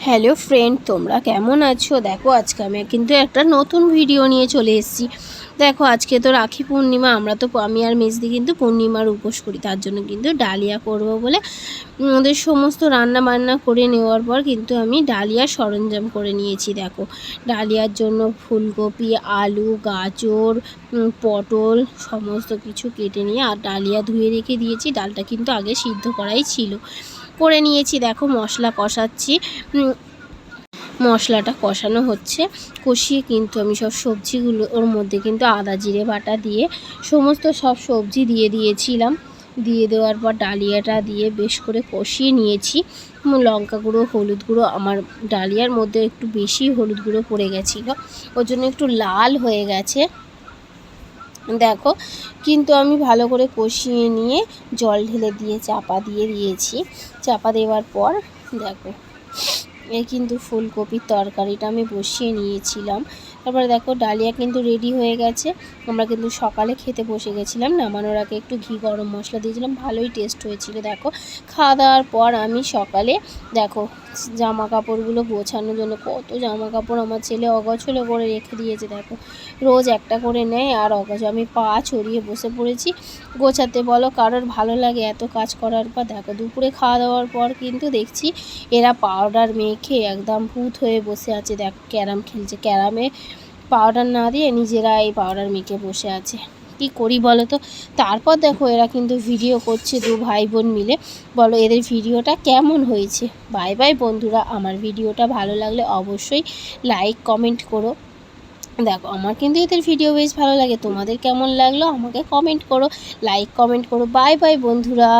Hello friend, তোমরা কেমন আছো? দেখো আজকে আমি কিন্তু একটা নতুন ভিডিও নিয়ে চলে এসেছি। দেখো আজকে তো রাখি পূর্ণিমা, আমি আর মেজদি কিন্তু পূর্ণিমার উপোস করি, তার জন্য কিন্তু ডালিয়া করব বলে ওদের সমস্ত রান্না বান্না করে নেওয়ার পর কিন্তু আমি ডালিয়ার সরঞ্জাম করে নিয়েছি। দেখো ডালিয়ার জন্য ফুলকপি, আলু, গাজর, পটল সমস্ত কিছু কেটে নিয়ে আর ডালিয়া ধুয়ে রেখে দিয়েছি। ডালটা কিন্তু আগে সিদ্ধ করাই ছিল, করে নিয়েছি। দেখো মশলা কষাচ্ছি, মশলাটা কষানো হচ্ছে, কষিয়ে কিন্তু আমি সব সবজিগুলো ওর মধ্যে কিন্তু আদা জিরে বাটা দিয়ে সমস্ত সব সবজি দিয়ে দিয়েছিলাম। দিয়ে দেওয়ার পর ডালিয়াটা দিয়ে বেশ করে কষিয়ে নিয়েছি। লঙ্কা গুঁড়ো, হলুদ গুঁড়ো, আমার ডালিয়ার মধ্যে একটু বেশি হলুদ গুঁড়ো পড়ে গেছিলো, ওর জন্য একটু লাল হয়ে গেছে। দেখো কিন্তু আমি ভালো করে কষিয়ে নিয়ে জল ঢেলে দিয়ে চাপা দিয়ে দিয়েছি। চাপা দেওয়ার পর দেখো এই কিন্তু ফুলকপির তরকারিটা আমি বসিয়ে নিয়েছিলাম। তারপরে দেখো ডালিয়া কিন্তু রেডি হয়ে গেছে। আমরা কিন্তু সকালে খেতে বসে গেছিলাম, নামানোর আগে একটু ঘি গরম মশলা দিয়েছিলাম, ভালোই টেস্ট হয়েছিল। দেখো খাওয়া দাওয়ার পর আমি সকালে দেখো জামা কাপড়গুলো গোছানোর জন্য, কত জামা কাপড় আমার ছেলে অগোছলো করে রেখে দিয়েছে। দেখো রোজ একটা করে নেয় আর আমি পা ছড়িয়ে বসে পড়েছি গোছাতে। বলো কারোর ভালো লাগে এত কাজ করার পর? দেখো দুপুরে খাওয়া দাওয়ার পর কিন্তু দেখছি এরা পাউডার মেখে একদম ভূত হয়ে বসে আছে। দেখো ক্যারাম খেলছে, ক্যারামে পাউডার না দিয়ে নিজেরা এই পাউডার মেখে বসে আছে। কি করি বলো তো? তারপর দেখো এরা কিন্তু ভিডিও করছে, দু ভাই বোন মিলে। বলো এদের ভিডিওটা কেমন হয়েছে? বাই বাই বন্ধুরা, আমার ভিডিওটা ভালো লাগলে অবশ্যই লাইক কমেন্ট করো। দেখো আমার কিন্তু এদের ভিডিও বেশ ভালো লাগে, তোমাদের কেমন লাগলো আমাকে কমেন্ট করো, লাইক কমেন্ট করো। বাই বাই বন্ধুরা।